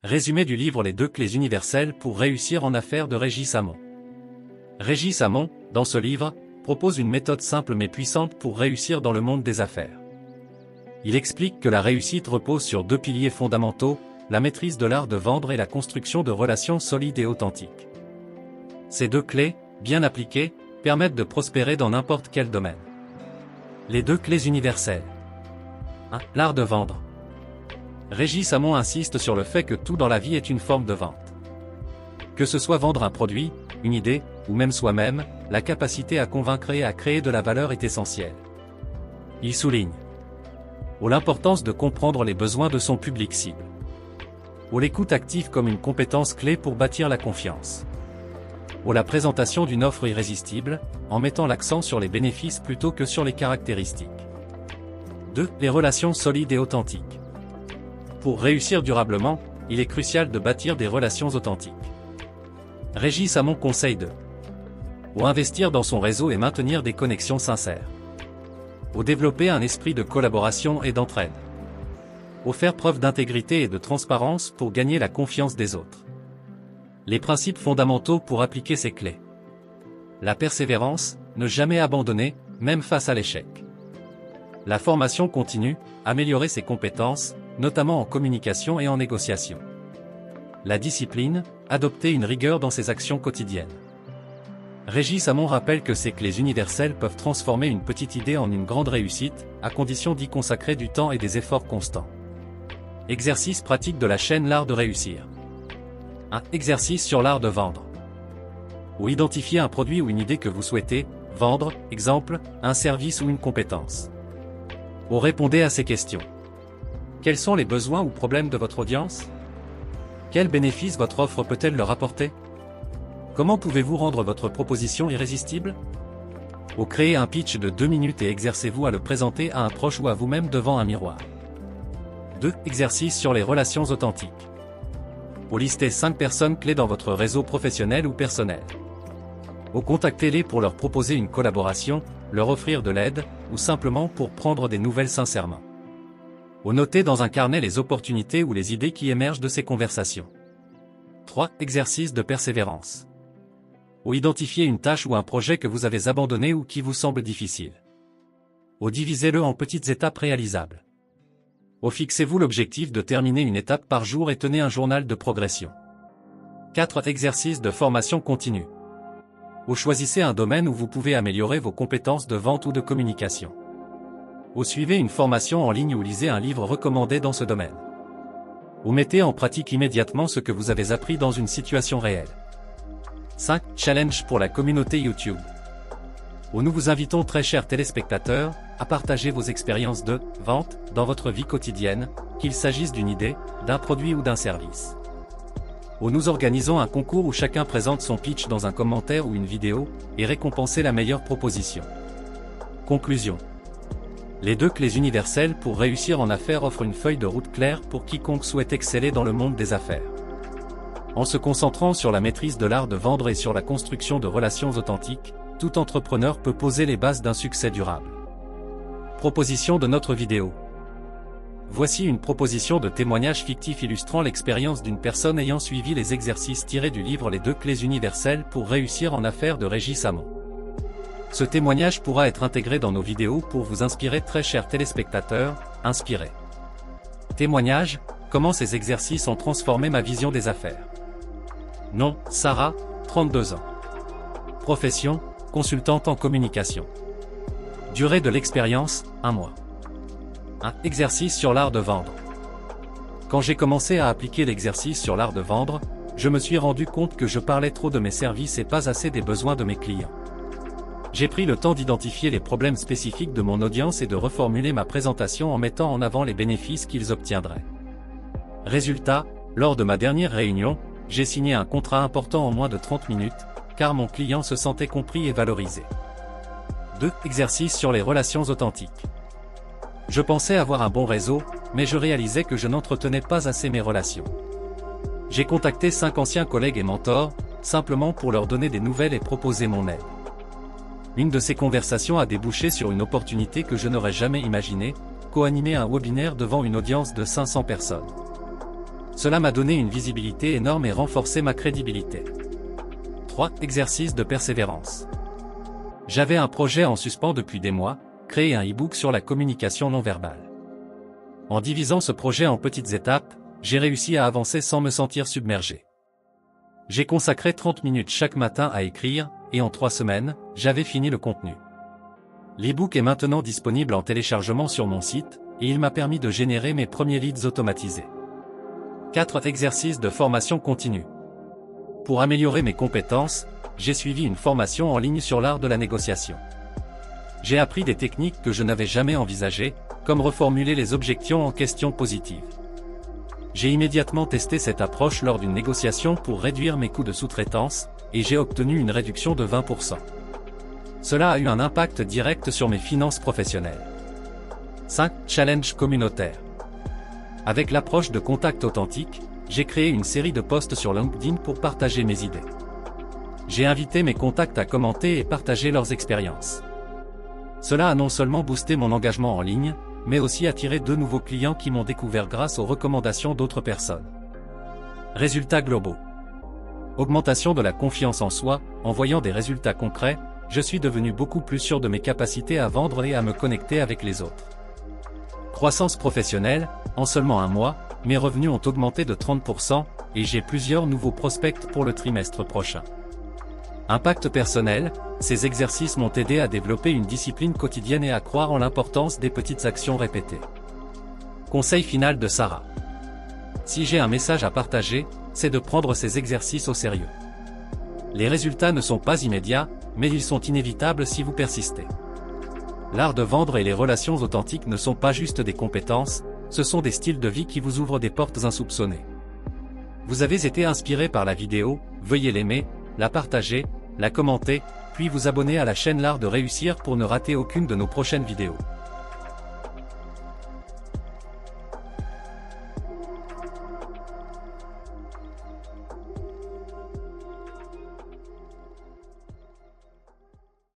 Résumé du livre Les 2 clés universelles pour réussir en affaires de Régis Hamon. Régis Hamon, dans ce livre, propose une méthode simple mais puissante pour réussir dans le monde des affaires. Il explique que la réussite repose sur 2 piliers fondamentaux, la maîtrise de l'art de vendre et la construction de relations solides et authentiques. Ces 2 clés, bien appliquées, permettent de prospérer dans n'importe quel domaine. Les 2 clés universelles. 1. L'art de vendre. Régis Hamon insiste sur le fait que tout dans la vie est une forme de vente. Que ce soit vendre un produit, une idée, ou même soi-même, la capacité à convaincre et à créer de la valeur est essentielle. Il souligne l'importance de comprendre les besoins de son public cible. L'écoute active comme une compétence clé pour bâtir la confiance. La présentation d'une offre irrésistible, en mettant l'accent sur les bénéfices plutôt que sur les caractéristiques. 2. Les relations solides et authentiques. Pour réussir durablement, il est crucial de bâtir des relations authentiques. Régis Hamon conseille de investir dans son réseau et maintenir des connexions sincères. Développer un esprit de collaboration et d'entraide. Faire preuve d'intégrité et de transparence pour gagner la confiance des autres. Les principes fondamentaux pour appliquer ces clés. La persévérance, ne jamais abandonner, même face à l'échec. La formation continue, améliorer ses compétences, notamment en communication et en négociation. La discipline, adopter une rigueur dans ses actions quotidiennes. Régis Hamon rappelle que ces clés universelles peuvent transformer une petite idée en une grande réussite, à condition d'y consacrer du temps et des efforts constants. Exercice pratique de la chaîne L'art de réussir. 1. Exercice sur l'art de vendre. Identifiez un produit ou une idée que vous souhaitez vendre, exemple, un service ou une compétence. Répondez à ces questions. Quels sont les besoins ou problèmes de votre audience? Quels bénéfices votre offre peut-elle leur apporter? Comment pouvez-vous rendre votre proposition irrésistible? Créez un pitch de 2 minutes et exercez-vous à le présenter à un proche ou à vous-même devant un miroir. 2. Exercice sur les relations authentiques. Listez 5 personnes clés dans votre réseau professionnel ou personnel. Contactez-les pour leur proposer une collaboration, leur offrir de l'aide, ou simplement pour prendre des nouvelles sincèrement. Notez dans un carnet les opportunités ou les idées qui émergent de ces conversations. 3. Exercice de persévérance. Identifiez une tâche ou un projet que vous avez abandonné ou qui vous semble difficile. Divisez-le en petites étapes réalisables. Fixez-vous l'objectif de terminer une étape par jour et tenez un journal de progression. 4. Exercice de formation continue. Choisissez un domaine où vous pouvez améliorer vos compétences de vente ou de communication. Suivez une formation en ligne ou lisez un livre recommandé dans ce domaine. Mettez en pratique immédiatement ce que vous avez appris dans une situation réelle. 5. Challenge pour la communauté YouTube. Nous vous invitons très chers téléspectateurs, à partager vos expériences de vente dans votre vie quotidienne, qu'il s'agisse d'une idée, d'un produit ou d'un service. Nous organisons un concours où chacun présente son pitch dans un commentaire ou une vidéo, et récompenser la meilleure proposition. Conclusion. Les 2 clés universelles pour réussir en affaires offrent une feuille de route claire pour quiconque souhaite exceller dans le monde des affaires. En se concentrant sur la maîtrise de l'art de vendre et sur la construction de relations authentiques, tout entrepreneur peut poser les bases d'un succès durable. Proposition de notre vidéo. Voici une proposition de témoignage fictif illustrant l'expérience d'une personne ayant suivi les exercices tirés du livre Les 2 clés universelles pour réussir en affaires de Régis Hamon. Ce témoignage pourra être intégré dans nos vidéos pour vous inspirer très chers téléspectateurs, inspirez. Témoignage, comment ces exercices ont transformé ma vision des affaires. Nom, Sarah, 32 ans. Profession, consultante en communication. Durée de l'expérience, 1 mois. 1. Exercice sur l'art de vendre. Quand j'ai commencé à appliquer l'exercice sur l'art de vendre, je me suis rendu compte que je parlais trop de mes services et pas assez des besoins de mes clients. J'ai pris le temps d'identifier les problèmes spécifiques de mon audience et de reformuler ma présentation en mettant en avant les bénéfices qu'ils obtiendraient. Résultat, lors de ma dernière réunion, j'ai signé un contrat important en moins de 30 minutes, car mon client se sentait compris et valorisé. 2. Exercice sur les relations authentiques. Je pensais avoir un bon réseau, mais je réalisais que je n'entretenais pas assez mes relations. J'ai contacté 5 anciens collègues et mentors, simplement pour leur donner des nouvelles et proposer mon aide. Une de ces conversations a débouché sur une opportunité que je n'aurais jamais imaginée, co-animer un webinaire devant une audience de 500 personnes. Cela m'a donné une visibilité énorme et renforcé ma crédibilité. 3. Exercice de persévérance. J'avais un projet en suspens depuis des mois, créer un e-book sur la communication non verbale. En divisant ce projet en petites étapes, j'ai réussi à avancer sans me sentir submergé. J'ai consacré 30 minutes chaque matin à écrire, et en 3 semaines, j'avais fini le contenu. L'e-book est maintenant disponible en téléchargement sur mon site, et il m'a permis de générer mes premiers leads automatisés. 4. Exercice de formation continue. Pour améliorer mes compétences, j'ai suivi une formation en ligne sur l'art de la négociation. J'ai appris des techniques que je n'avais jamais envisagées, comme reformuler les objections en questions positives. J'ai immédiatement testé cette approche lors d'une négociation pour réduire mes coûts de sous-traitance, et j'ai obtenu une réduction de 20%. Cela a eu un impact direct sur mes finances professionnelles. 5. Challenge communautaire. Avec l'approche de contact authentique, j'ai créé une série de posts sur LinkedIn pour partager mes idées. J'ai invité mes contacts à commenter et partager leurs expériences. Cela a non seulement boosté mon engagement en ligne, mais aussi attiré de nouveaux clients qui m'ont découvert grâce aux recommandations d'autres personnes. Résultats globaux. Augmentation de la confiance en soi, en voyant des résultats concrets, je suis devenu beaucoup plus sûr de mes capacités à vendre et à me connecter avec les autres. Croissance professionnelle, en seulement un mois, mes revenus ont augmenté de 30% et j'ai plusieurs nouveaux prospects pour le trimestre prochain. Impact personnel, ces exercices m'ont aidé à développer une discipline quotidienne et à croire en l'importance des petites actions répétées. Conseil final de Sarah. Si j'ai un message à partager, c'est de prendre ces exercices au sérieux. Les résultats ne sont pas immédiats, mais ils sont inévitables si vous persistez. L'art de vendre et les relations authentiques ne sont pas juste des compétences, ce sont des styles de vie qui vous ouvrent des portes insoupçonnées. Vous avez été inspiré par la vidéo, veuillez l'aimer, la partager, la commenter, puis vous abonner à la chaîne L'Art de Réussir pour ne rater aucune de nos prochaines vidéos.